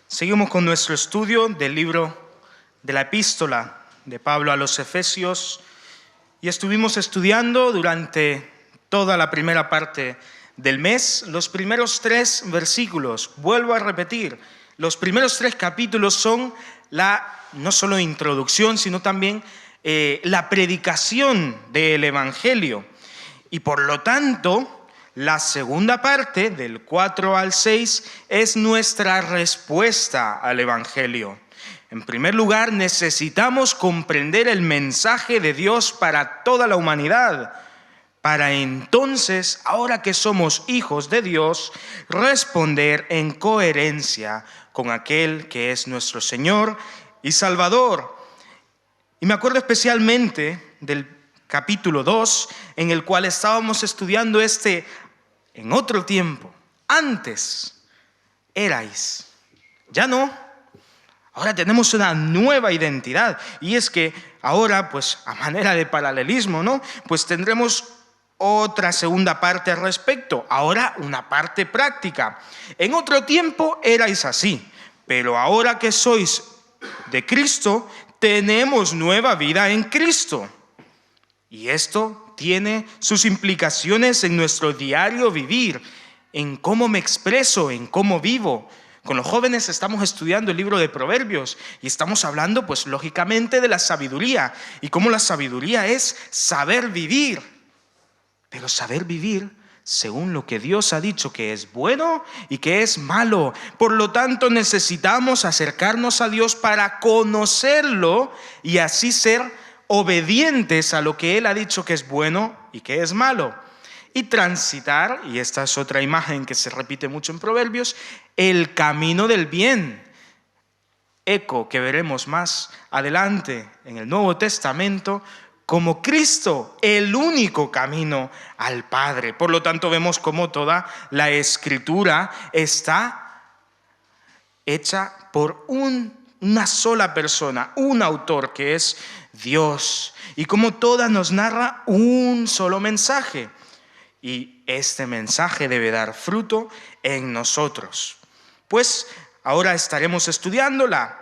Seguimos con nuestro estudio del libro de la epístola de Pablo a los Efesios y estuvimos estudiando durante toda la primera parte del mes los primeros 3 versículos. Vuelvo a repetir, los primeros 3 capítulos son no solo introducción, sino también la predicación del Evangelio. Y por lo tanto, la segunda parte, del 4 al 6, es nuestra respuesta al Evangelio. En primer lugar, necesitamos comprender el mensaje de Dios para toda la humanidad, para entonces, ahora que somos hijos de Dios, responder en coherencia con aquel que es nuestro Señor y Salvador. Y me acuerdo especialmente del capítulo 2, en el cual estábamos estudiando en otro tiempo. Antes erais, ya no. Ahora tenemos una nueva identidad. Y es que ahora, pues a manera de paralelismo, ¿no? Pues tendremos otra segunda parte al respecto. Ahora una parte práctica. En otro tiempo erais así, pero ahora que sois de Cristo, tenemos nueva vida en Cristo. Y esto tiene sus implicaciones en nuestro diario vivir, en cómo me expreso, en cómo vivo. Con los jóvenes estamos estudiando el libro de Proverbios y estamos hablando, pues lógicamente, de la sabiduría y cómo la sabiduría es saber vivir, pero saber vivir según lo que Dios ha dicho que es bueno y que es malo. Por lo tanto, necesitamos acercarnos a Dios para conocerlo y así ser obedientes a lo que Él ha dicho que es bueno y que es malo. Y transitar, y esta es otra imagen que se repite mucho en Proverbios, el camino del bien. Eco que veremos más adelante en el Nuevo Testamento como Cristo, el único camino al Padre. Por lo tanto, vemos cómo toda la Escritura está hecha por una sola persona, un autor que es Dios, y como toda nos narra un solo mensaje, y este mensaje debe dar fruto en nosotros. Pues ahora estaremos estudiando la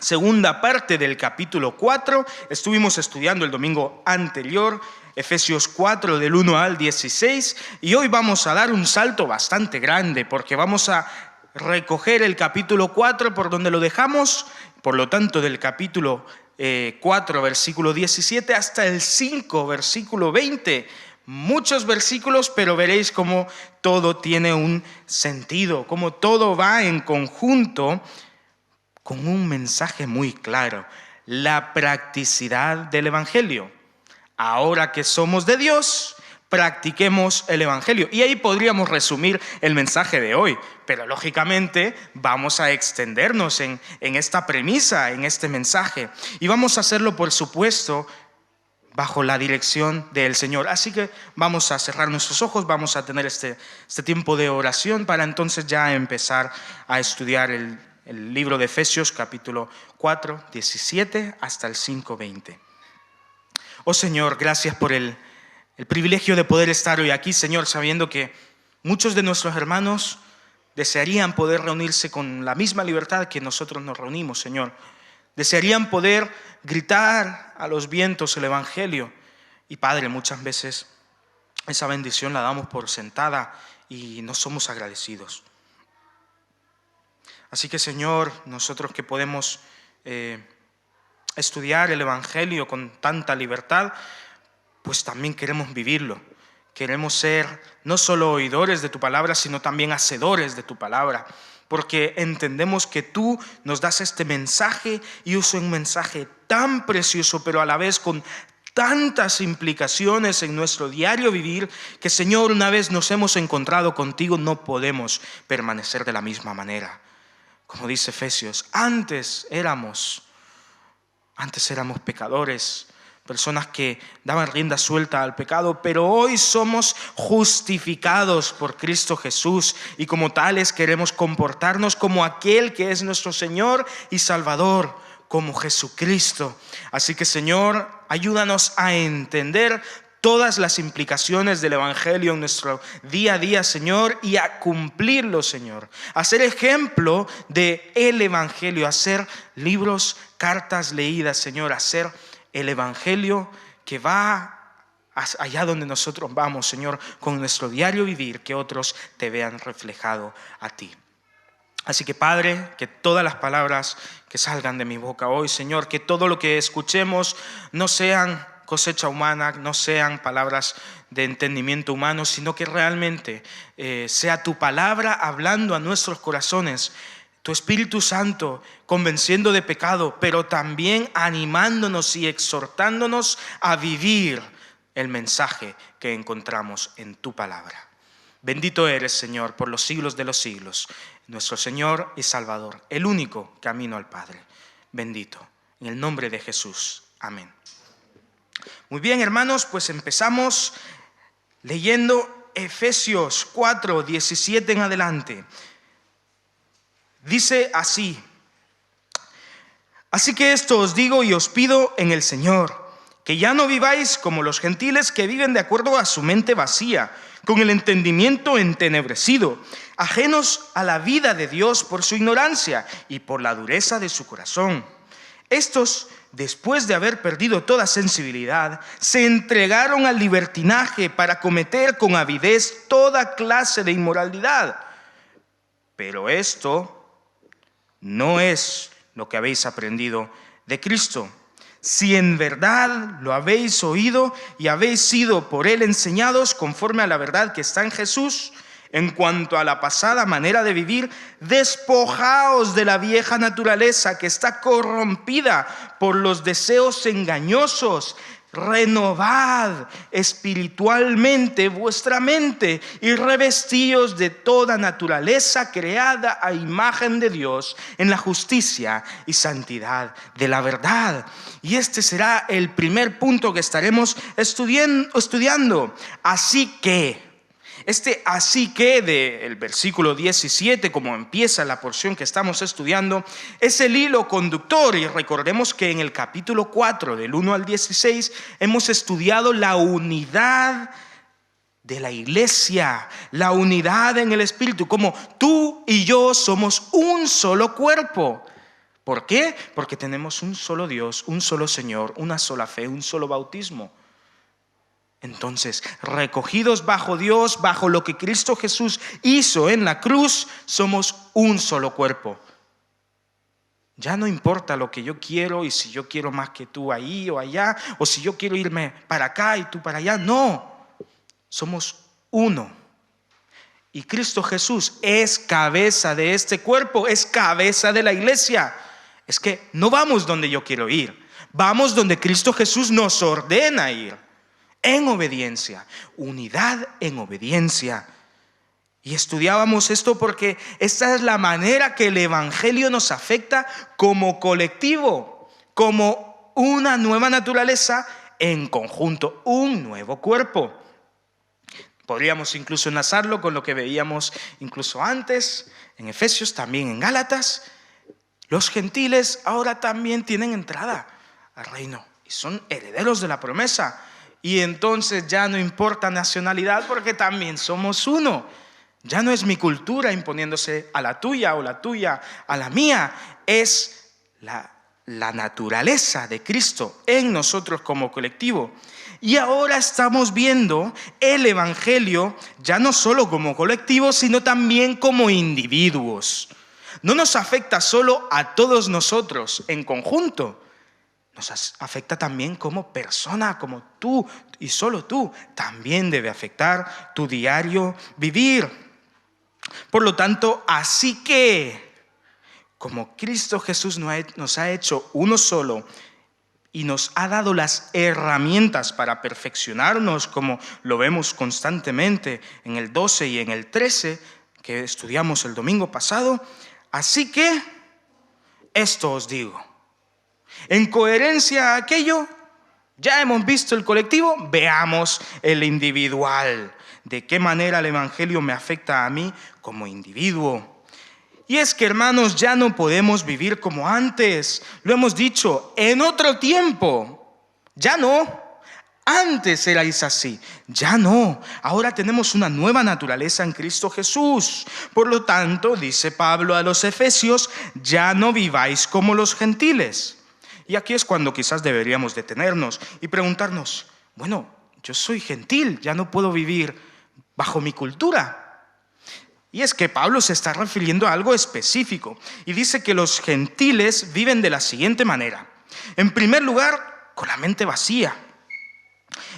segunda parte del capítulo 4. Estuvimos estudiando el domingo anterior Efesios 4 del 1 al 16, y hoy vamos a dar un salto bastante grande porque vamos a recoger el capítulo 4 por donde lo dejamos, por lo tanto del capítulo 4 versículo 17 hasta el 5 versículo 20. Muchos versículos, pero veréis cómo todo tiene un sentido, cómo todo va en conjunto con un mensaje muy claro: la practicidad del Evangelio. Ahora que somos de Dios, practiquemos el Evangelio. Y ahí podríamos resumir el mensaje de hoy, pero lógicamente vamos a extendernos en esta premisa, en este mensaje. Y vamos a hacerlo, por supuesto, bajo la dirección del Señor. Así que vamos a cerrar nuestros ojos, vamos a tener este tiempo de oración para entonces ya empezar a estudiar el libro de Efesios, capítulo 4, 17 hasta el 5, 20. Oh Señor, gracias por el privilegio de poder estar hoy aquí, Señor, sabiendo que muchos de nuestros hermanos desearían poder reunirse con la misma libertad que nosotros nos reunimos, Señor. Desearían poder gritar a los vientos el Evangelio. Y Padre, muchas veces esa bendición la damos por sentada y no somos agradecidos. Así que, Señor, nosotros que podemos estudiar el Evangelio con tanta libertad, pues también queremos vivirlo. Queremos ser no solo oidores de tu palabra, sino también hacedores de tu palabra, porque entendemos que tú nos das este mensaje y es un mensaje tan precioso, pero a la vez con tantas implicaciones en nuestro diario vivir, que, Señor, una vez nos hemos encontrado contigo, no podemos permanecer de la misma manera. Como dice Efesios, antes éramos pecadores, personas que daban rienda suelta al pecado, pero hoy somos justificados por Cristo Jesús y como tales queremos comportarnos como aquel que es nuestro Señor y Salvador, como Jesucristo. Así que, Señor, ayúdanos a entender todas las implicaciones del Evangelio en nuestro día a día, Señor, y a cumplirlo, Señor. A ser ejemplo del Evangelio, a ser libros, cartas leídas, Señor, a ser el Evangelio que va allá donde nosotros vamos, Señor, con nuestro diario vivir, que otros te vean reflejado a ti. Así que, Padre, que todas las palabras que salgan de mi boca hoy, Señor, que todo lo que escuchemos no sean cosecha humana, no sean palabras de entendimiento humano, sino que realmente sea tu palabra hablando a nuestros corazones, tu Espíritu Santo convenciendo de pecado, pero también animándonos y exhortándonos a vivir el mensaje que encontramos en tu palabra. Bendito eres, Señor, por los siglos de los siglos, nuestro Señor y Salvador, el único camino al Padre. Bendito, en el nombre de Jesús. Amén. Muy bien, hermanos, pues empezamos leyendo Efesios 4, 17 en adelante. Dice así: así que esto os digo y os pido en el Señor, que ya no viváis como los gentiles que viven de acuerdo a su mente vacía, con el entendimiento entenebrecido, ajenos a la vida de Dios por su ignorancia y por la dureza de su corazón. Estos, después de haber perdido toda sensibilidad, se entregaron al libertinaje para cometer con avidez toda clase de inmoralidad. Pero esto no es lo que habéis aprendido de Cristo. Si en verdad lo habéis oído y habéis sido por él enseñados conforme a la verdad que está en Jesús, en cuanto a la pasada manera de vivir, despojaos de la vieja naturaleza que está corrompida por los deseos engañosos. Renovad espiritualmente vuestra mente y revestíos de toda naturaleza creada a imagen de Dios en la justicia y santidad de la verdad. Y este será el primer punto que estaremos estudiando. Así que del versículo 17, como empieza la porción que estamos estudiando, es el hilo conductor. Y recordemos que en el capítulo 4, del 1 al 16, hemos estudiado la unidad de la iglesia, la unidad en el Espíritu, como tú y yo somos un solo cuerpo. ¿Por qué? Porque tenemos un solo Dios, un solo Señor, una sola fe, un solo bautismo. Entonces, recogidos bajo Dios, bajo lo que Cristo Jesús hizo en la cruz, somos un solo cuerpo. Ya no importa lo que yo quiero y si yo quiero más que tú ahí o allá, o si yo quiero irme para acá y tú para allá. No, somos uno. Y Cristo Jesús es cabeza de este cuerpo, es cabeza de la iglesia. Es que no vamos donde yo quiero ir, vamos donde Cristo Jesús nos ordena ir. En obediencia, unidad en obediencia. Y estudiábamos esto porque esta es la manera que el Evangelio nos afecta como colectivo, como una nueva naturaleza en conjunto, un nuevo cuerpo. Podríamos incluso enlazarlo con lo que veíamos incluso antes, en Efesios, también en Gálatas. Los gentiles ahora también tienen entrada al reino y son herederos de la promesa. Y entonces ya no importa nacionalidad porque también somos uno. Ya no es mi cultura imponiéndose a la tuya o la tuya a la mía. Es la naturaleza de Cristo en nosotros como colectivo. Y ahora estamos viendo el Evangelio ya no solo como colectivo, sino también como individuos. No nos afecta solo a todos nosotros en conjunto. Nos afecta también como persona, como tú y solo tú. También debe afectar tu diario vivir. Por lo tanto, así que, como Cristo Jesús nos ha hecho uno solo y nos ha dado las herramientas para perfeccionarnos, como lo vemos constantemente en el 12 y en el 13, que estudiamos el domingo pasado, así que esto os digo. En coherencia a aquello, ya hemos visto el colectivo, veamos el individual. ¿De qué manera el Evangelio me afecta a mí como individuo? Y es que, hermanos, ya no podemos vivir como antes. Lo hemos dicho, en otro tiempo. Ya no. Antes erais así, ya no. Ahora tenemos una nueva naturaleza en Cristo Jesús. Por lo tanto, dice Pablo a los Efesios, ya no viváis como los gentiles. Y aquí es cuando quizás deberíamos detenernos y preguntarnos, bueno, yo soy gentil, ya no puedo vivir bajo mi cultura. Y es que Pablo se está refiriendo a algo específico y dice que los gentiles viven de la siguiente manera. En primer lugar, con la mente vacía.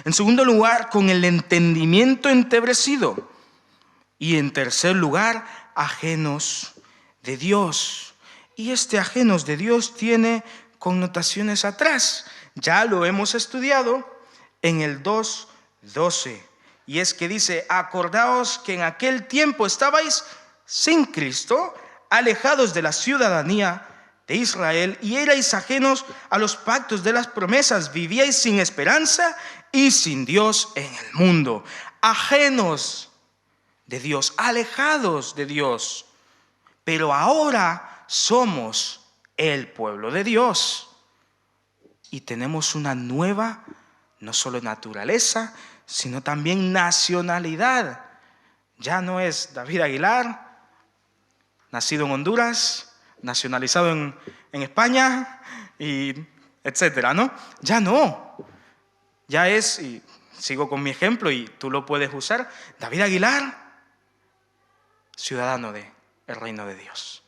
En segundo lugar, con el entendimiento entebrecido. Y en tercer lugar, ajenos de Dios. Y este ajenos de Dios tiene connotaciones atrás. Ya lo hemos estudiado en el 2:12. Y es que dice, acordaos que en aquel tiempo estabais sin Cristo, alejados de la ciudadanía de Israel y erais ajenos a los pactos de las promesas, vivíais sin esperanza y sin Dios en el mundo. Ajenos de Dios, alejados de Dios. Pero ahora somos el pueblo de Dios y tenemos una nueva, no solo naturaleza, sino también nacionalidad. Ya no es David Aguilar, nacido en Honduras, nacionalizado en España, y etcétera, ¿no? Ya no. Ya es, y sigo con mi ejemplo y tú lo puedes usar, David Aguilar, ciudadano del reino de Dios.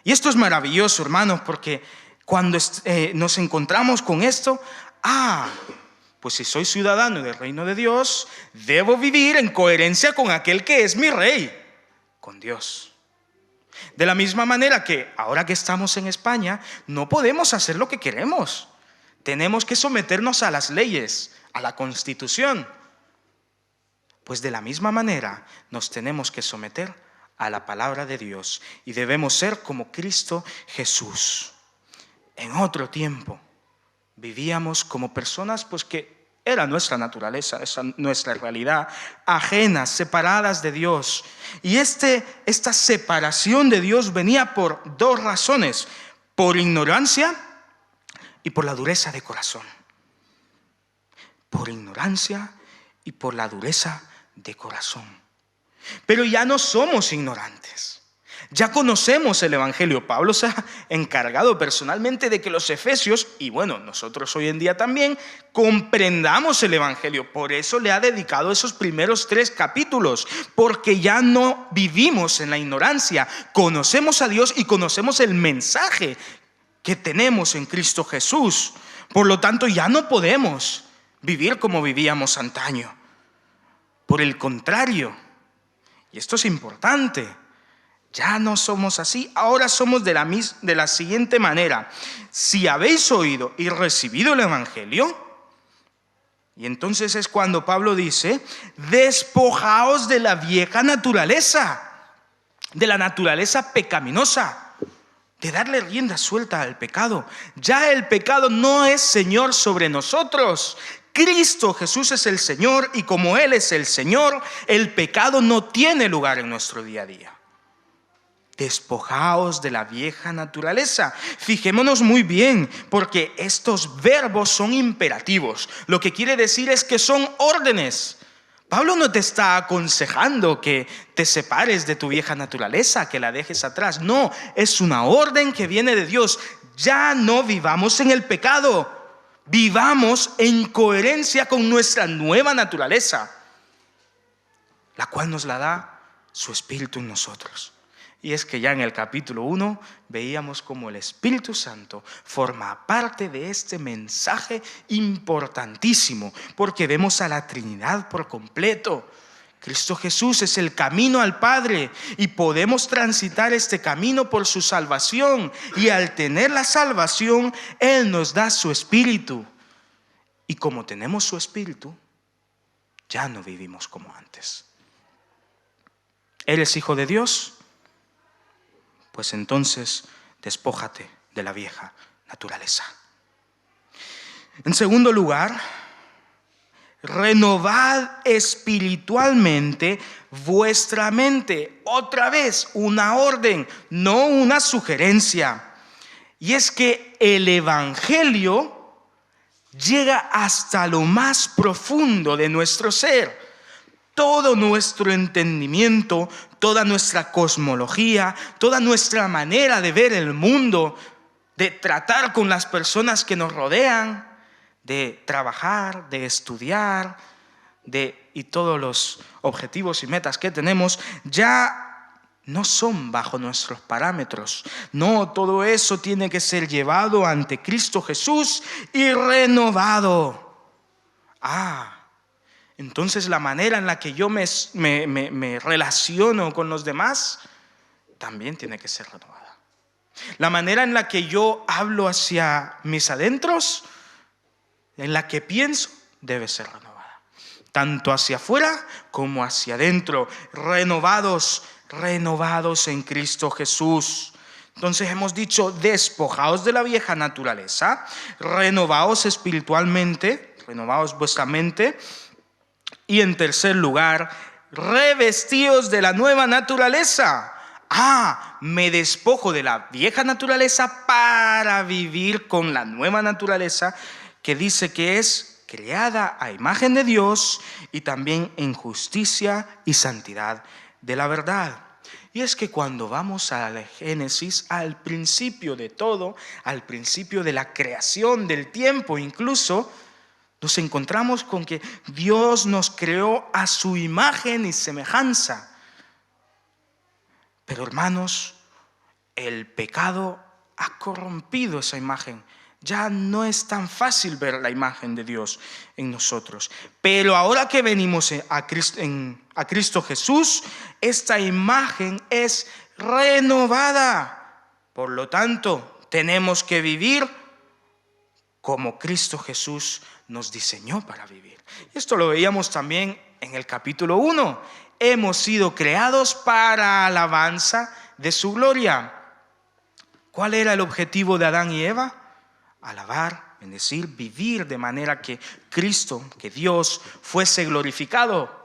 Y esto es maravilloso, hermanos, porque cuando nos encontramos con esto, pues si soy ciudadano del reino de Dios, debo vivir en coherencia con aquel que es mi rey, con Dios. De la misma manera que ahora que estamos en España, no podemos hacer lo que queremos. Tenemos que someternos a las leyes, a la Constitución. Pues de la misma manera nos tenemos que someter a la palabra de Dios y debemos ser como Cristo Jesús. En otro tiempo vivíamos como personas pues que era nuestra naturaleza, esa nuestra realidad, ajenas, separadas de Dios. Y esta separación de Dios venía por dos razones: por ignorancia y por la dureza de corazón. Por ignorancia y por la dureza de corazón. Pero ya no somos ignorantes. Ya conocemos el Evangelio. Pablo se ha encargado personalmente de que los efesios, y bueno, nosotros hoy en día también, comprendamos el Evangelio. Por eso le ha dedicado esos primeros 3 capítulos, porque ya no vivimos en la ignorancia. Conocemos a Dios y conocemos el mensaje que tenemos en Cristo Jesús. Por lo tanto, ya no podemos vivir como vivíamos antaño. Por el contrario, y esto es importante, ya no somos así, ahora somos de la siguiente manera. Si habéis oído y recibido el Evangelio, y entonces es cuando Pablo dice, despojaos de la vieja naturaleza, de la naturaleza pecaminosa, de darle rienda suelta al pecado. Ya el pecado no es Señor sobre nosotros. Cristo Jesús es el Señor y como Él es el Señor, el pecado no tiene lugar en nuestro día a día. Despojaos de la vieja naturaleza. Fijémonos muy bien, porque estos verbos son imperativos. Lo que quiere decir es que son órdenes. Pablo no te está aconsejando que te separes de tu vieja naturaleza, que la dejes atrás. No, es una orden que viene de Dios. Ya no vivamos en el pecado. Vivamos en coherencia con nuestra nueva naturaleza, la cual nos la da su Espíritu en nosotros. Y es que ya en el capítulo 1 veíamos cómo el Espíritu Santo forma parte de este mensaje importantísimo, porque vemos a la Trinidad por completo. Cristo Jesús es el camino al Padre y podemos transitar este camino por su salvación. Y al tener la salvación, Él nos da su Espíritu. Y como tenemos su Espíritu, ya no vivimos como antes. ¿Eres hijo de Dios? Pues entonces despójate de la vieja naturaleza. En segundo lugar, renovad espiritualmente vuestra mente. Otra vez, una orden, no una sugerencia. Y es que el Evangelio llega hasta lo más profundo de nuestro ser. Todo nuestro entendimiento, toda nuestra cosmología, toda nuestra manera de ver el mundo, de tratar con las personas que nos rodean, de trabajar, de estudiar, y todos los objetivos y metas que tenemos, ya no son bajo nuestros parámetros. No, todo eso tiene que ser llevado ante Cristo Jesús y renovado. Entonces la manera en la que yo me relaciono con los demás también tiene que ser renovada. La manera en la que yo hablo hacia mis adentros, en la que pienso, debe ser renovada. Tanto hacia afuera como hacia adentro. Renovados en Cristo Jesús. Entonces hemos dicho, despojaos de la vieja naturaleza, renovaos espiritualmente, renovaos vuestra mente. Y en tercer lugar, revestíos de la nueva naturaleza. Me despojo de la vieja naturaleza para vivir con la nueva naturaleza, que dice que es creada a imagen de Dios y también en justicia y santidad de la verdad. Y es que cuando vamos al Génesis, al principio de todo, al principio de la creación del tiempo incluso, nos encontramos con que Dios nos creó a su imagen y semejanza. Pero hermanos, el pecado ha corrompido esa imagen. Ya no es tan fácil ver la imagen de Dios en nosotros. Pero ahora que venimos a Cristo Jesús, esta imagen es renovada. Por lo tanto, tenemos que vivir como Cristo Jesús nos diseñó para vivir. Esto lo veíamos también en el capítulo 1. Hemos sido creados para alabanza de su gloria. ¿Cuál era el objetivo de Adán y Eva? Alabar, bendecir, vivir de manera que Cristo, que Dios fuese glorificado.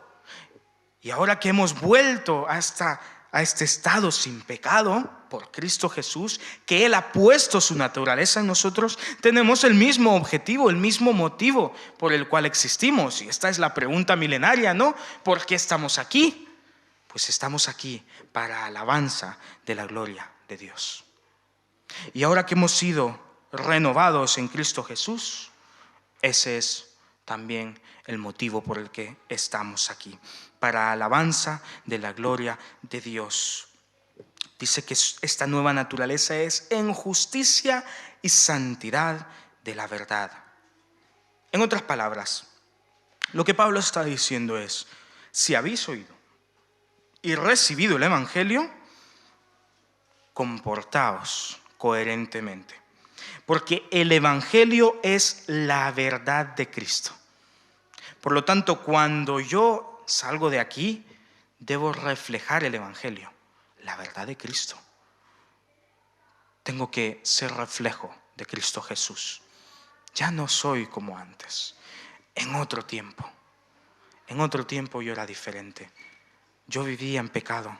Y ahora que hemos vuelto a este estado sin pecado por Cristo Jesús, que Él ha puesto su naturaleza en nosotros, tenemos el mismo objetivo, el mismo motivo por el cual existimos. Y esta es la pregunta milenaria, ¿no? ¿Por qué estamos aquí? Pues estamos aquí para alabanza de la gloria de Dios. Y ahora que hemos sido renovados en Cristo Jesús, ese es también el motivo por el que estamos aquí, para alabanza de la gloria de Dios. Dice que esta nueva naturaleza es en justicia y santidad de la verdad. En otras palabras, lo que Pablo está diciendo es, si habéis oído y recibido el Evangelio, comportaos coherentemente. Porque el Evangelio es la verdad de Cristo. Por lo tanto, cuando yo salgo de aquí, debo reflejar el Evangelio, la verdad de Cristo. Tengo que ser reflejo de Cristo Jesús. Ya no soy como antes. En otro tiempo yo era diferente. Yo vivía en pecado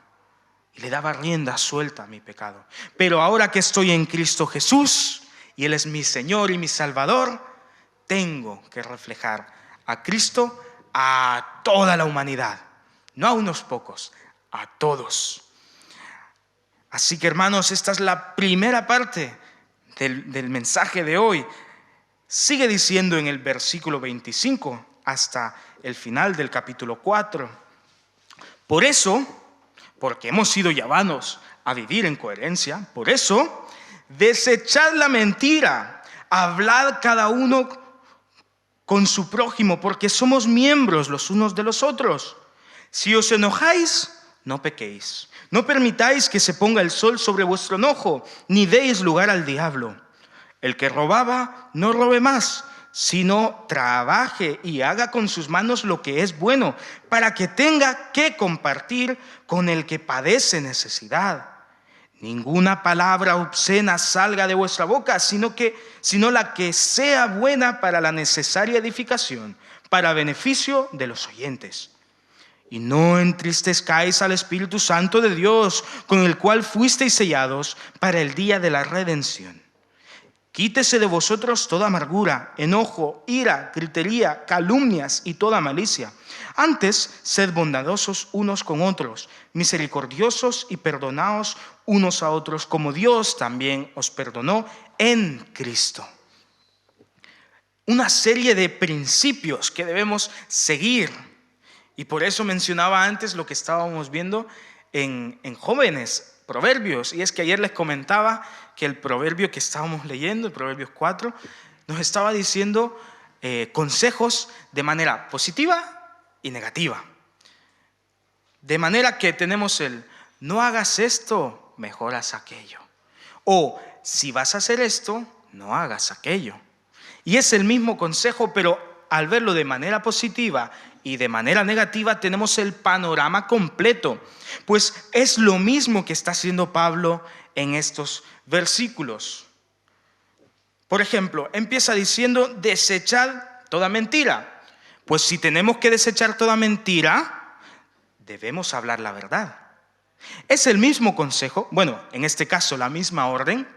y le daba rienda suelta a mi pecado. Pero ahora que estoy en Cristo Jesús, y Él es mi Señor y mi Salvador, tengo que reflejar a Cristo a toda la humanidad. No a unos pocos, a todos. Así que hermanos, esta es la primera parte del mensaje de hoy. Sigue diciendo en el versículo 25 hasta el final del capítulo 4. Por eso, porque hemos sido llamados a vivir en coherencia, por eso, desechad la mentira, hablad cada uno con su prójimo, porque somos miembros los unos de los otros. Si os enojáis, no pequéis. No permitáis que se ponga el sol sobre vuestro enojo, ni deis lugar al diablo. El que robaba, no robe más, sino trabaje y haga con sus manos lo que es bueno, para que tenga que compartir con el que padece necesidad. Ninguna palabra obscena salga de vuestra boca, sino la que sea buena para la necesaria edificación, para beneficio de los oyentes. Y no entristezcáis al Espíritu Santo de Dios, con el cual fuisteis sellados para el día de la redención. Quítese de vosotros toda amargura, enojo, ira, gritería, calumnias y toda malicia. Antes, sed bondadosos unos con otros, misericordiosos y perdonaos unos a otros, como Dios también os perdonó en Cristo. Una serie de principios que debemos seguir. Y por eso mencionaba antes lo que estábamos viendo en jóvenes, Proverbios. Y es que ayer les comentaba que el proverbio que estábamos leyendo, el Proverbios 4, nos estaba diciendo consejos de manera positiva y negativa. De manera que tenemos el no hagas esto, mejor haz aquello. O si vas a hacer esto, no hagas aquello. Y es el mismo consejo, pero al verlo de manera positiva y de manera negativa tenemos el panorama completo. Pues es lo mismo que está haciendo Pablo en estos versículos. Por ejemplo, empieza diciendo desechad toda mentira. Pues si tenemos que desechar toda mentira, debemos hablar la verdad. Es el mismo consejo, bueno, en este caso la misma orden,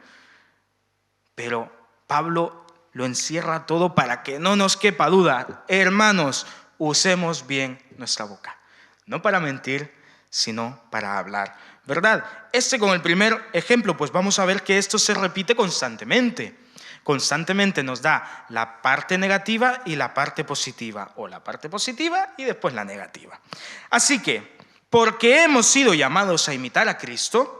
pero Pablo lo encierra todo para que no nos quepa duda. Hermanos, usemos bien nuestra boca. No para mentir, sino para hablar verdad. Con el primer ejemplo, pues vamos a ver que esto se repite constantemente. Constantemente nos da la parte negativa y la parte positiva. O la parte positiva y después la negativa. Así que, porque hemos sido llamados a imitar a Cristo,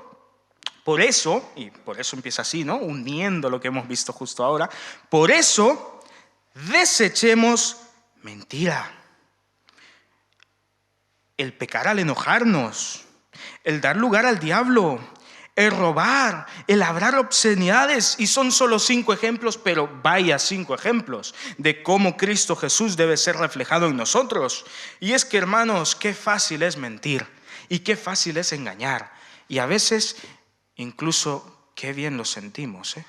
por eso, y por eso empieza así, ¿no? Uniendo lo que hemos visto justo ahora, por eso desechemos mentira. El pecar al enojarnos, el dar lugar al diablo, el robar, el hablar obscenidades, y son solo 5 ejemplos, pero vaya 5 ejemplos de cómo Cristo Jesús debe ser reflejado en nosotros. Y es que, hermanos, qué fácil es mentir y qué fácil es engañar. Y a veces incluso qué bien lo sentimos, ¿eh?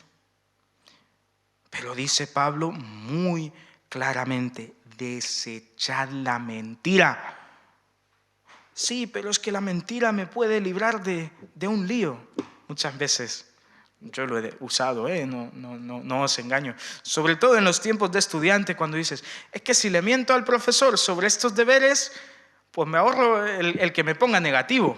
Pero dice Pablo muy claramente, desechad la mentira. Sí, pero es que la mentira me puede librar de un lío. Muchas veces yo lo he usado, no os engaño. Sobre todo en los tiempos de estudiante, cuando dices, es que si le miento al profesor sobre estos deberes, pues me ahorro el que me ponga negativo.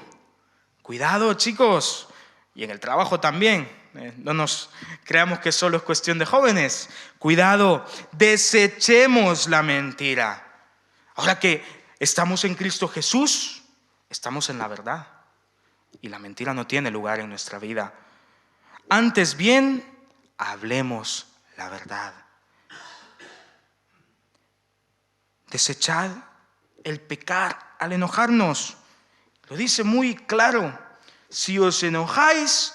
Cuidado, chicos. Y en el trabajo también, no nos creamos que solo es cuestión de jóvenes. Cuidado, desechemos la mentira. Ahora que estamos en Cristo Jesús, estamos en la verdad. Y la mentira no tiene lugar en nuestra vida. Antes bien, hablemos la verdad. Desechad el pecar al enojarnos. Lo dice muy claro. Si os enojáis,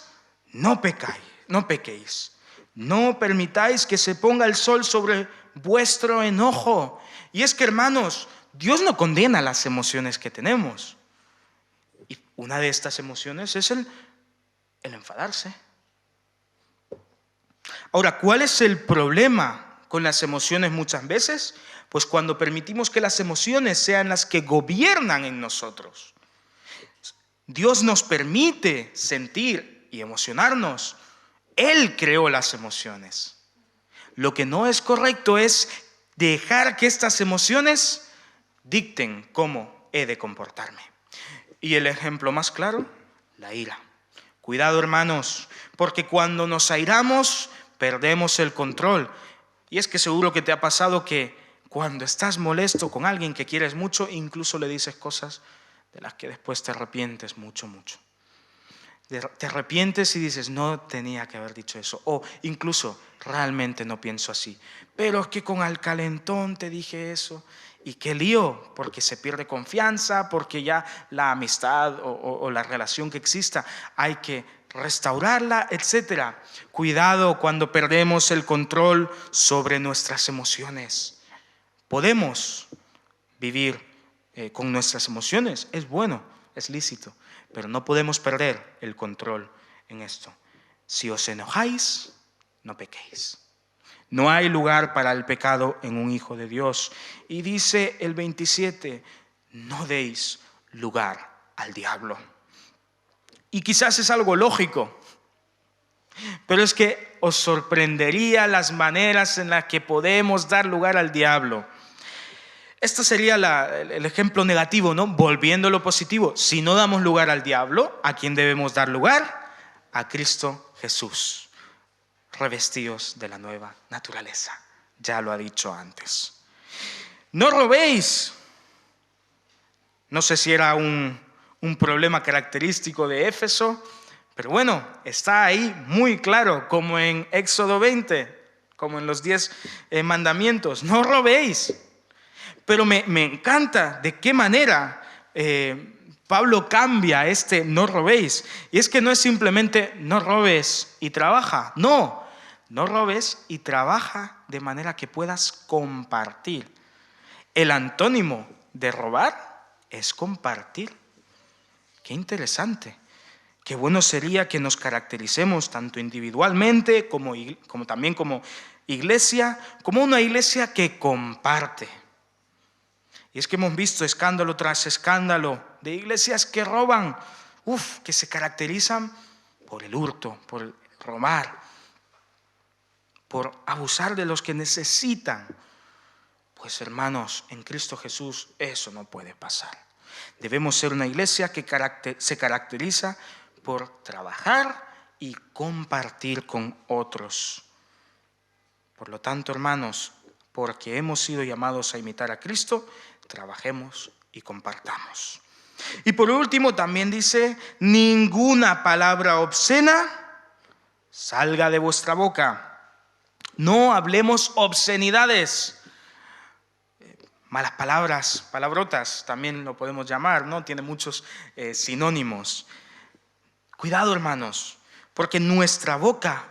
no pequéis. No permitáis que se ponga el sol sobre vuestro enojo. Y es que, hermanos, Dios no condena las emociones que tenemos. Y una de estas emociones es el enfadarse. Ahora, ¿cuál es el problema con las emociones muchas veces? Pues cuando permitimos que las emociones sean las que gobiernan en nosotros. Dios nos permite sentir y emocionarnos. Él creó las emociones. Lo que no es correcto es dejar que estas emociones dicten cómo he de comportarme. Y el ejemplo más claro, la ira. Cuidado, hermanos, porque cuando nos airamos, perdemos el control. Y es que seguro que te ha pasado que cuando estás molesto con alguien que quieres mucho, incluso le dices cosas de las que después te arrepientes mucho. Te arrepientes y dices, no tenía que haber dicho eso. O incluso, realmente no pienso así. Pero es que con el calentón te dije eso. Y qué lío, porque se pierde confianza, porque ya la amistad o la relación que exista hay que restaurarla, etc. Cuidado cuando perdemos el control sobre nuestras emociones. Podemos vivir con nuestras emociones, es bueno, es lícito, pero no podemos perder el control en esto. Si os enojáis, no pequéis. No hay lugar para el pecado en un hijo de Dios. Y dice el 27, no deis lugar al diablo. Y quizás es algo lógico, pero es que os sorprendería las maneras en las que podemos dar lugar al diablo. Este sería el ejemplo negativo, ¿no? Volviendo a lo positivo. Si no damos lugar al diablo, ¿a quién debemos dar lugar? A Cristo Jesús, revestidos de la nueva naturaleza. Ya lo ha dicho antes. No robéis. No sé si era un problema característico de Éfeso, pero bueno, está ahí muy claro, como en Éxodo 20, como en los 10 mandamientos. No robéis. Pero me encanta de qué manera Pablo cambia este no robéis. Y es que no es simplemente no robes y trabaja. No robes y trabaja de manera que puedas compartir. El antónimo de robar es compartir. Qué interesante. Qué bueno sería que nos caractericemos tanto individualmente como también como iglesia, como una iglesia que comparte. Y es que hemos visto escándalo tras escándalo de iglesias que roban, que se caracterizan por el hurto, por el robar, por abusar de los que necesitan. Pues hermanos, en Cristo Jesús eso no puede pasar. Debemos ser una iglesia que se caracteriza por trabajar y compartir con otros. Por lo tanto, hermanos, porque hemos sido llamados a imitar a Cristo, trabajemos y compartamos. Y por último también dice, ninguna palabra obscena salga de vuestra boca. No hablemos obscenidades. Malas palabras, palabrotas, también lo podemos llamar, ¿no? Tiene muchos sinónimos. Cuidado, hermanos, porque nuestra boca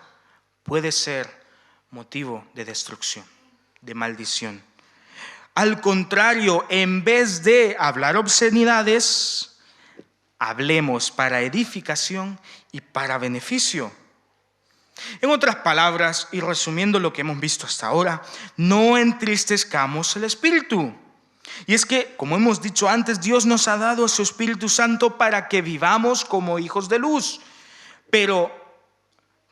puede ser motivo de destrucción, de maldición. Al contrario, en vez de hablar obscenidades, hablemos para edificación y para beneficio. En otras palabras, y resumiendo lo que hemos visto hasta ahora, no entristezcamos el Espíritu. Y es que, como hemos dicho antes, Dios nos ha dado su Espíritu Santo para que vivamos como hijos de luz. Pero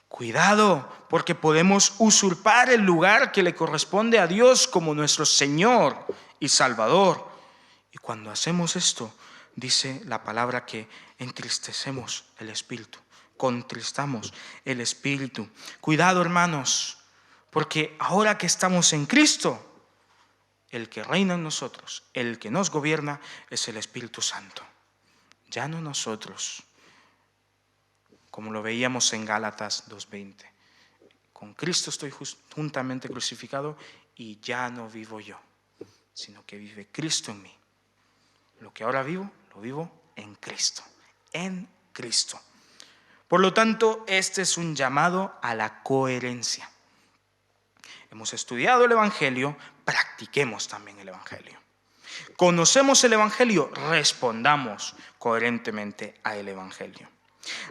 cuidado, porque podemos usurpar el lugar que le corresponde a Dios como nuestro Señor y Salvador. Y cuando hacemos esto, dice la palabra que entristecemos el Espíritu, contristamos el Espíritu. Cuidado, hermanos, porque ahora que estamos en Cristo, el que reina en nosotros, el que nos gobierna, es el Espíritu Santo. Ya no nosotros, como lo veíamos en Gálatas 2:20. Con Cristo estoy juntamente crucificado y ya no vivo yo, sino que vive Cristo en mí. Lo que ahora vivo, lo vivo en Cristo, en Cristo. Por lo tanto, este es un llamado a la coherencia. Hemos estudiado el Evangelio, practiquemos también el Evangelio. Conocemos el Evangelio, respondamos coherentemente al Evangelio.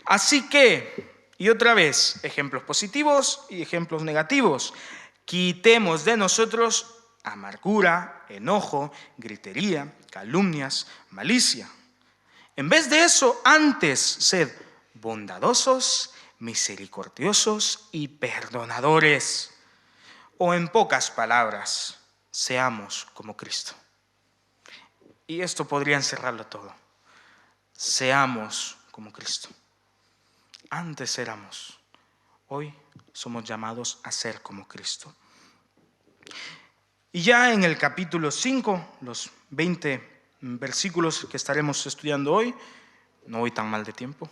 Así que, y otra vez, ejemplos positivos y ejemplos negativos. Quitemos de nosotros amargura, enojo, gritería, calumnias, malicia. En vez de eso, antes sed bondadosos, misericordiosos y perdonadores. O en pocas palabras, seamos como Cristo. Y esto podría encerrarlo todo. Seamos como Cristo. Antes éramos, hoy somos llamados a ser como Cristo. Y ya en el capítulo 5, los 20 versículos que estaremos estudiando hoy, no voy tan mal de tiempo,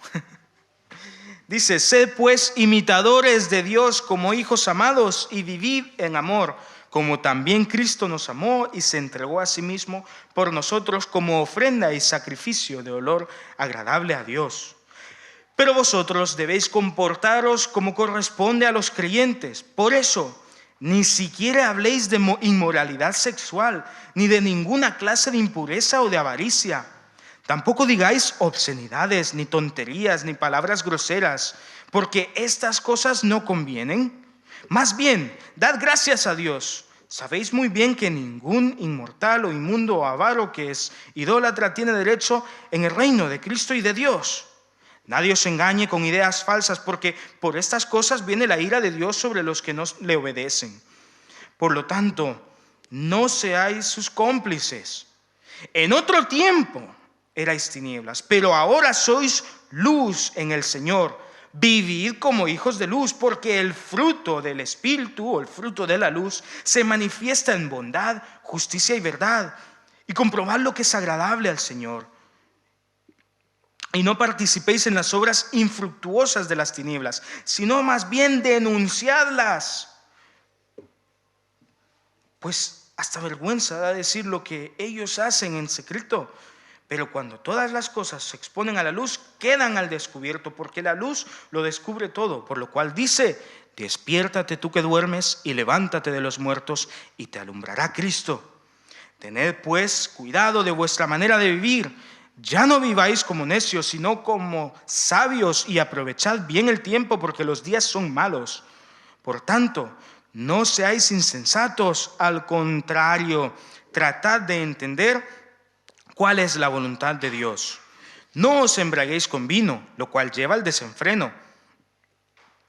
dice, sed pues imitadores de Dios como hijos amados y vivid en amor, como también Cristo nos amó y se entregó a sí mismo por nosotros como ofrenda y sacrificio de olor agradable a Dios. Pero vosotros debéis comportaros como corresponde a los creyentes. Por eso, ni siquiera habléis de inmoralidad sexual, ni de ninguna clase de impureza o de avaricia. Tampoco digáis obscenidades, ni tonterías, ni palabras groseras, porque estas cosas no convienen. Más bien, dad gracias a Dios. Sabéis muy bien que ningún inmortal o inmundo o avaro que es idólatra tiene derecho en el reino de Cristo y de Dios. Nadie os engañe con ideas falsas, porque por estas cosas viene la ira de Dios sobre los que no le obedecen. Por lo tanto, no seáis sus cómplices. En otro tiempo erais tinieblas, pero ahora sois luz en el Señor. Vivid como hijos de luz, porque el fruto del Espíritu o el fruto de la luz se manifiesta en bondad, justicia y verdad. Y comprobad lo que es agradable al Señor. Y no participéis en las obras infructuosas de las tinieblas, sino más bien denunciadlas. Pues hasta vergüenza da decir lo que ellos hacen en secreto. Pero cuando todas las cosas se exponen a la luz, quedan al descubierto, porque la luz lo descubre todo. Por lo cual dice: despiértate tú que duermes y levántate de los muertos y te alumbrará Cristo. Tened pues cuidado de vuestra manera de vivir. Ya no viváis como necios, sino como sabios, y aprovechad bien el tiempo, porque los días son malos. Por tanto, no seáis insensatos, al contrario, tratad de entender cuál es la voluntad de Dios. No os embriaguéis con vino, lo cual lleva al desenfreno.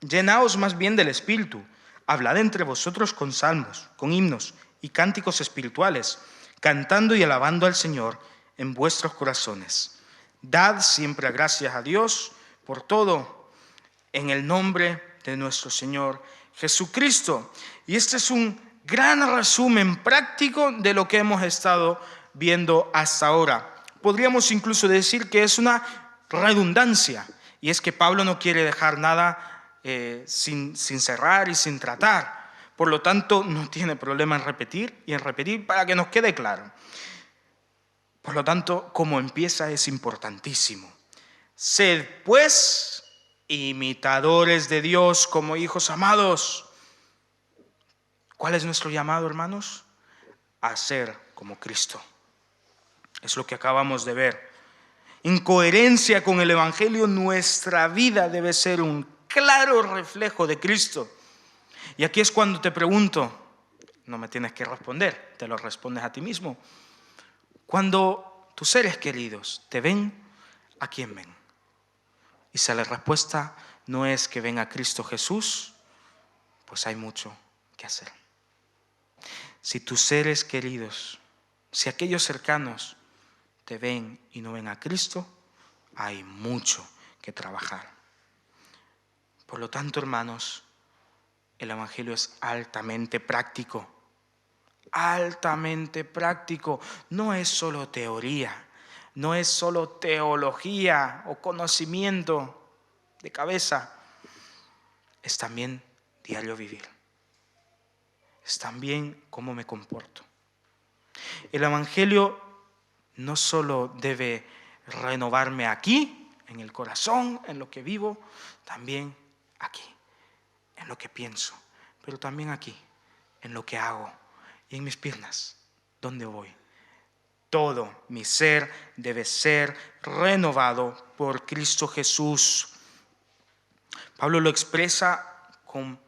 Llenaos más bien del Espíritu. Hablad entre vosotros con salmos, con himnos y cánticos espirituales, cantando y alabando al Señor en vuestros corazones. Dad siempre gracias a Dios por todo, en el nombre de nuestro Señor Jesucristo. Y este es un gran resumen práctico de lo que hemos estado viendo hasta ahora. Podríamos incluso decir que es una redundancia, y es que Pablo no quiere dejar nada sin cerrar y sin tratar. Por lo tanto, no tiene problema en repetir para que nos quede claro. Por lo tanto, como empieza es importantísimo. Sed pues imitadores de Dios como hijos amados. ¿Cuál es nuestro llamado, hermanos? A ser como Cristo. Es lo que acabamos de ver. En coherencia con el Evangelio, nuestra vida debe ser un claro reflejo de Cristo. Y aquí es cuando te pregunto, no me tienes que responder, te lo respondes a ti mismo. Cuando tus seres queridos te ven, ¿a quién ven? Y si la respuesta no es que ven a Cristo Jesús, pues hay mucho que hacer. Si tus seres queridos, si aquellos cercanos te ven y no ven a Cristo, hay mucho que trabajar. Por lo tanto, hermanos, el Evangelio es altamente práctico. Altamente práctico. No es solo teoría, no es solo teología o conocimiento de cabeza. Es también diario vivir. Es también cómo me comporto. El Evangelio no solo debe renovarme aquí, en el corazón, en lo que vivo, también aquí, en lo que pienso, pero también aquí, en lo que hago y en mis piernas, ¿dónde voy? Todo mi ser debe ser renovado por Cristo Jesús. Pablo lo expresa con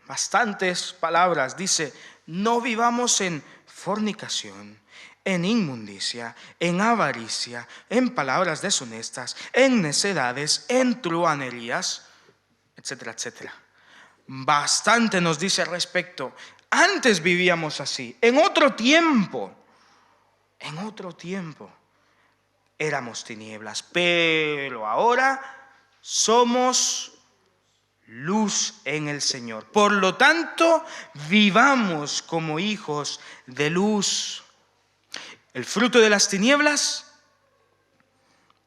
bastantes palabras. Dice: no vivamos en fornicación, en inmundicia, en avaricia, en palabras deshonestas, en necedades, en truhanerías, etcétera, etcétera. Bastante nos dice al respecto. Antes vivíamos así, en otro tiempo éramos tinieblas, pero ahora somos luz en el Señor. Por lo tanto, vivamos como hijos de luz. El fruto de las tinieblas: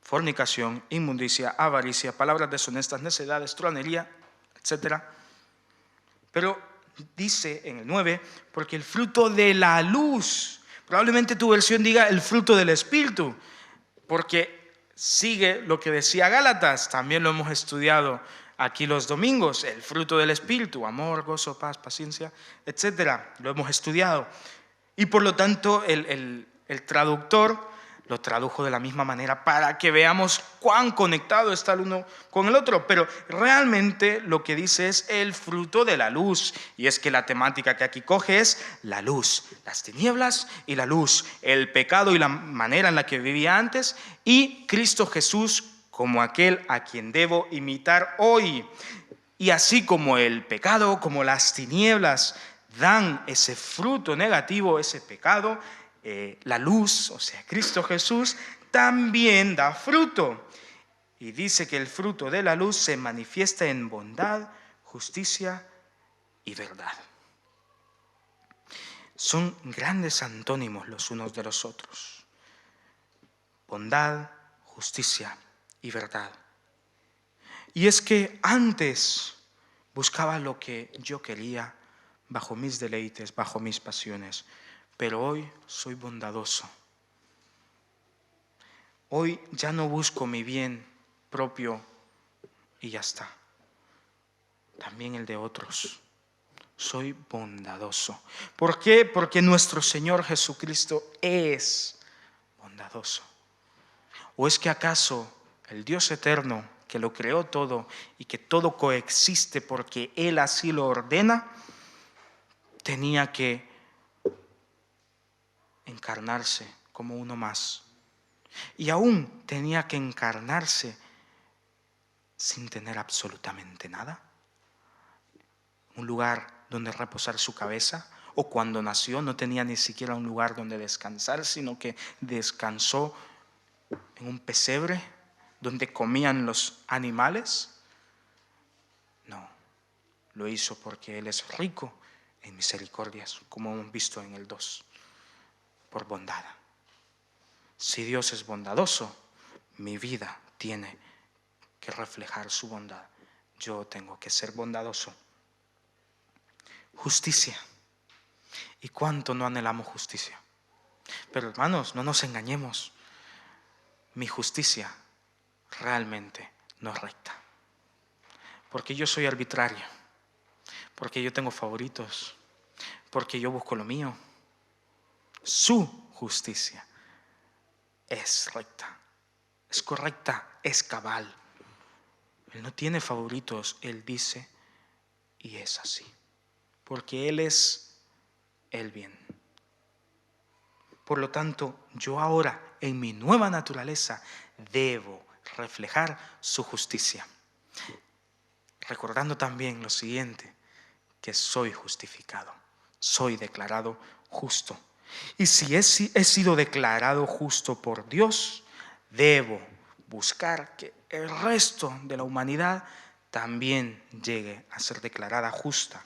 fornicación, inmundicia, avaricia, palabras deshonestas, necedades, truhanería, etc. Pero dice en el 9, porque el fruto de la luz, probablemente tu versión diga el fruto del Espíritu, porque sigue lo que decía Gálatas, también lo hemos estudiado aquí los domingos, el fruto del Espíritu, amor, gozo, paz, paciencia, etc. Lo hemos estudiado. Y por lo tanto el traductor lo tradujo de la misma manera para que veamos cuán conectado está el uno con el otro. Pero realmente lo que dice es el fruto de la luz. Y es que la temática que aquí coge es la luz, las tinieblas y la luz, el pecado y la manera en la que vivía antes, y Cristo Jesús como aquel a quien debo imitar hoy. Y así como el pecado, como las tinieblas dan ese fruto negativo, ese pecado, la luz, o sea, Cristo Jesús, también da fruto. Y dice que el fruto de la luz se manifiesta en bondad, justicia y verdad. Son grandes antónimos los unos de los otros. Bondad, justicia y verdad. Y es que antes buscaba lo que yo quería bajo mis deleites, bajo mis pasiones, pero hoy soy bondadoso. Hoy ya no busco mi bien propio y ya está. También el de otros. Soy bondadoso. ¿Por qué? Porque nuestro Señor Jesucristo es bondadoso. ¿O es que acaso el Dios eterno, que lo creó todo y que todo coexiste porque Él así lo ordena, tenía que encarnarse como uno más? Y aún tenía que encarnarse sin tener absolutamente nada. Un lugar donde reposar su cabeza, o cuando nació no tenía ni siquiera un lugar donde descansar, sino que descansó en un pesebre donde comían los animales. No, lo hizo porque Él es rico en misericordias, como hemos visto en el 2, por bondad. Si Dios es bondadoso, mi vida tiene que reflejar su bondad. Yo tengo que ser bondadoso. Justicia. ¿Y cuánto no anhelamos justicia? Pero hermanos, no nos engañemos. Mi justicia realmente no es recta. Porque yo soy arbitrario. Porque yo tengo favoritos. Porque yo busco lo mío. Su justicia es recta. Es correcta. Es cabal. Él no tiene favoritos. Él dice y es así. Porque Él es el bien. Por lo tanto, yo ahora, en mi nueva naturaleza, debo reflejar su justicia. Recordando también lo siguiente, que soy justificado, soy declarado justo. Y si he sido declarado justo por Dios, debo buscar que el resto de la humanidad también llegue a ser declarada justa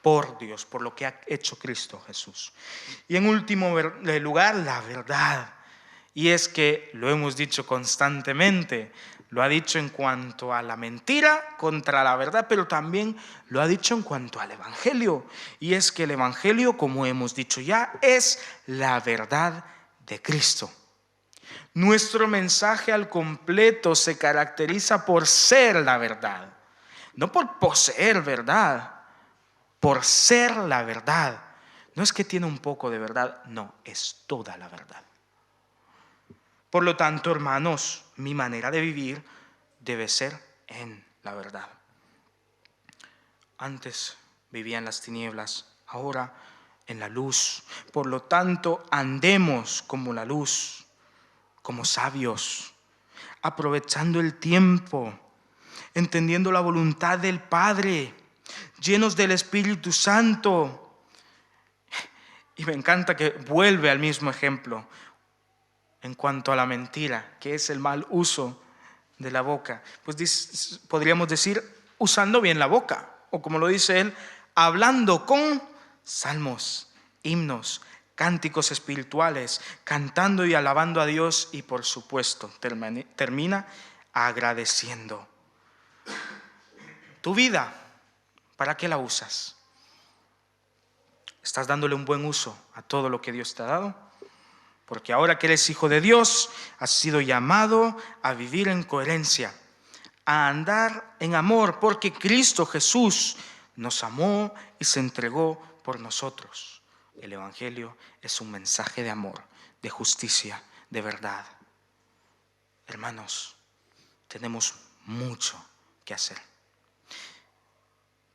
por Dios, por lo que ha hecho Cristo Jesús. Y en último lugar, la verdad. Y es que lo hemos dicho constantemente, lo ha dicho en cuanto a la mentira contra la verdad, pero también lo ha dicho en cuanto al Evangelio. Y es que el Evangelio, como hemos dicho ya, es la verdad de Cristo. Nuestro mensaje al completo se caracteriza por ser la verdad, no por poseer verdad, por ser la verdad. No es que tiene un poco de verdad, no, es toda la verdad. Por lo tanto, hermanos, mi manera de vivir debe ser en la verdad. Antes vivía en las tinieblas, ahora en la luz. Por lo tanto, andemos como la luz, como sabios, aprovechando el tiempo, entendiendo la voluntad del Padre, llenos del Espíritu Santo. Y me encanta que vuelve al mismo ejemplo en cuanto a la mentira, que es el mal uso de la boca. Pues podríamos decir, usando bien la boca, o como lo dice él, hablando con salmos, himnos, cánticos espirituales, cantando y alabando a Dios, y por supuesto termina agradeciendo. Tu vida, ¿para qué la usas? ¿Estás dándole un buen uso a todo lo que Dios te ha dado? Porque ahora que eres hijo de Dios, has sido llamado a vivir en coherencia, a andar en amor, porque Cristo Jesús nos amó y se entregó por nosotros. El Evangelio es un mensaje de amor, de justicia, de verdad. Hermanos, tenemos mucho que hacer.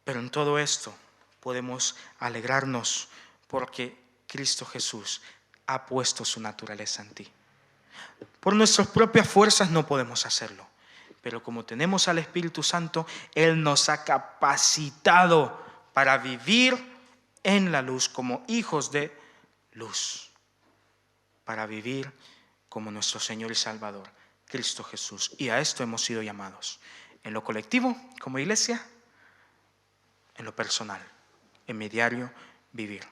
Pero en todo esto podemos alegrarnos porque Cristo Jesús ha puesto su naturaleza en ti. Por nuestras propias fuerzas no podemos hacerlo. pero como tenemos al Espíritu Santo, Él nos ha capacitado para vivir en la luz como hijos de luz, para vivir como nuestro Señor y Salvador, Cristo Jesús. Y a esto hemos sido llamados, en lo colectivo, como iglesia, en lo personal, en mi diario vivir.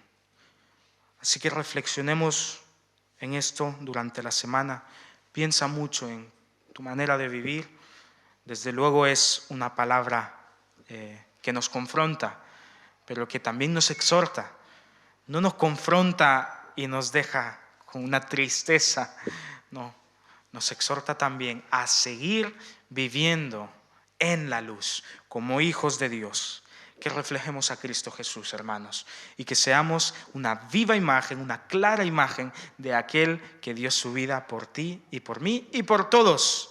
Así que reflexionemos en esto durante la semana. Piensa mucho en tu manera de vivir. Desde luego es una palabra que nos confronta, pero que también nos exhorta. No nos confronta y nos deja con una tristeza, no, nos exhorta también a seguir viviendo en la luz como hijos de Dios, que reflejemos a Cristo Jesús, hermanos, y que seamos una viva imagen, una clara imagen de aquel que dio su vida por ti y por mí y por todos.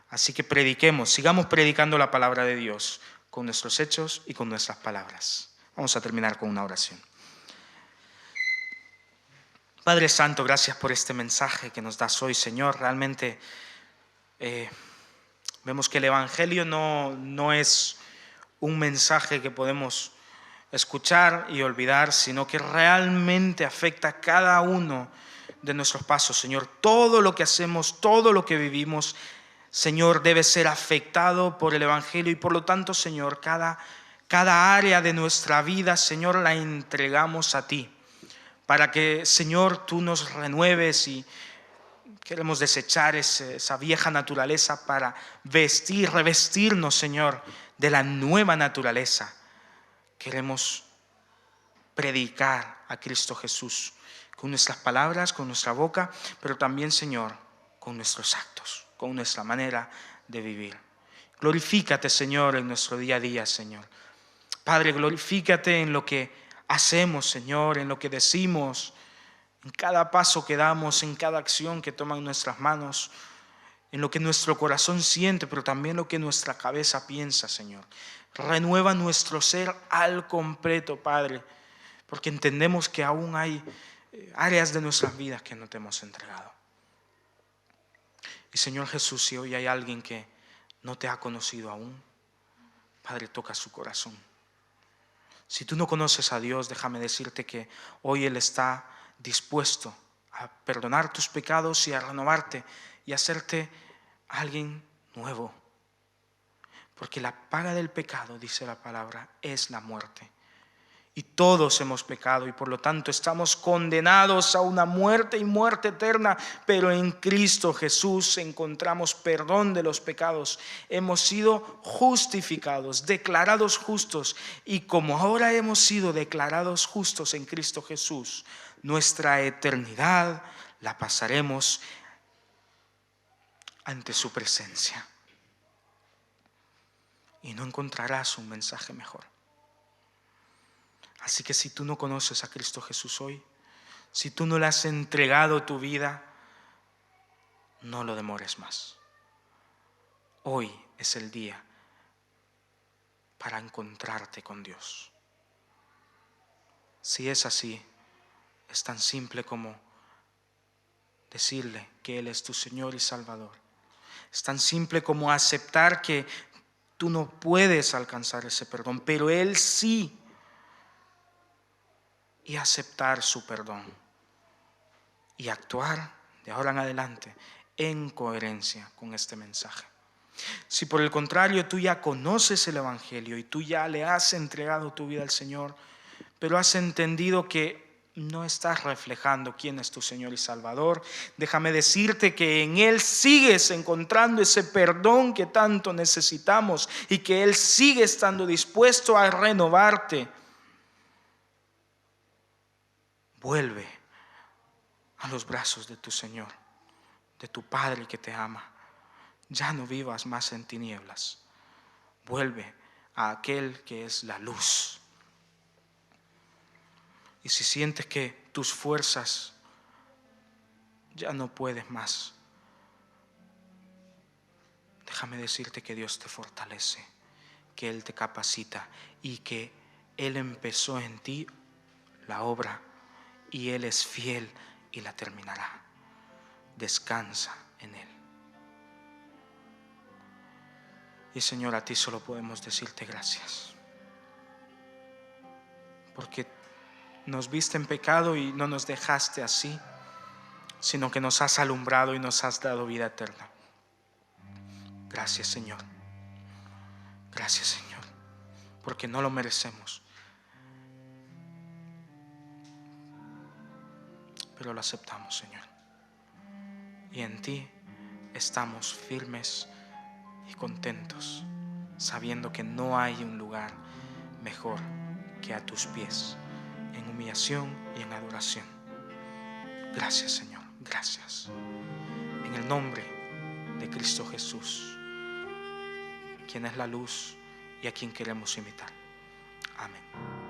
Así que prediquemos, sigamos predicando la palabra de Dios con nuestros hechos y con nuestras palabras. Vamos a terminar con una oración. Padre Santo, gracias por este mensaje que nos das hoy, Señor. Realmente vemos que el Evangelio no es un mensaje que podemos escuchar y olvidar, sino que realmente afecta a cada uno de nuestros pasos, Señor. Todo lo que hacemos, todo lo que vivimos, Señor, debe ser afectado por el Evangelio y por lo tanto, Señor, cada área de nuestra vida, Señor, la entregamos a ti, para que, Señor, tú nos renueves y queremos desechar esa vieja naturaleza para revestirnos, Señor, de la nueva naturaleza. Queremos predicar a Cristo Jesús con nuestras palabras, con nuestra boca, pero también, Señor, con nuestros actos, con nuestra manera de vivir. Glorifícate, Señor, en nuestro día a día, Señor. Padre, glorifícate en lo que hacemos, Señor, en lo que decimos, en cada paso que damos, en cada acción que toman nuestras manos, en lo que nuestro corazón siente, pero también lo que nuestra cabeza piensa, Señor. Renueva nuestro ser al completo, Padre, porque entendemos que aún hay áreas de nuestras vidas que no te hemos entregado. Y Señor Jesús, si hoy hay alguien que no te ha conocido aún, Padre, toca su corazón. Si tú no conoces a Dios, déjame decirte que hoy Él está dispuesto a perdonar tus pecados y a renovarte y a hacerte alguien nuevo. Porque la paga del pecado, dice la palabra, es la muerte. Y todos hemos pecado y por lo tanto estamos condenados a una muerte y muerte eterna, pero en Cristo Jesús encontramos perdón de los pecados. Hemos sido justificados, declarados justos, y como ahora hemos sido declarados justos en Cristo Jesús, nuestra eternidad la pasaremos ante su presencia. Y no encontrarás un mensaje mejor. Así que si tú no conoces a Cristo Jesús hoy, si tú no le has entregado tu vida, no lo demores más. Hoy es el día para encontrarte con Dios. Si es así, es tan simple como decirle que Él es tu Señor y Salvador. Es tan simple como aceptar que tú no puedes alcanzar ese perdón, pero Él sí. Y aceptar su perdón y actuar de ahora en adelante en coherencia con este mensaje. Si por el contrario tú ya conoces el Evangelio y tú ya le has entregado tu vida al Señor, pero has entendido que no estás reflejando quién es tu Señor y Salvador, déjame decirte que en Él sigues encontrando ese perdón que tanto necesitamos y que Él sigue estando dispuesto a renovarte. Vuelve a los brazos de tu Señor, de tu Padre que te ama. Ya no vivas más en tinieblas. Vuelve a aquel que es la luz. Y si sientes que tus fuerzas ya no puedes más, déjame decirte que Dios te fortalece, que Él te capacita y que Él empezó en ti la obra y Él es fiel y la terminará. Descansa en Él. Y Señor, a ti solo podemos decirte gracias, porque nos viste en pecado y no nos dejaste así, sino que nos has alumbrado y nos has dado vida eterna. Gracias, Señor. Gracias, Señor, porque no lo merecemos, pero lo aceptamos, Señor. Y en ti estamos firmes y contentos, sabiendo que no hay un lugar mejor que a tus pies, en humillación y en adoración. Gracias, Señor, gracias. En el nombre de Cristo Jesús, quien es la luz y a quien queremos imitar. Amén.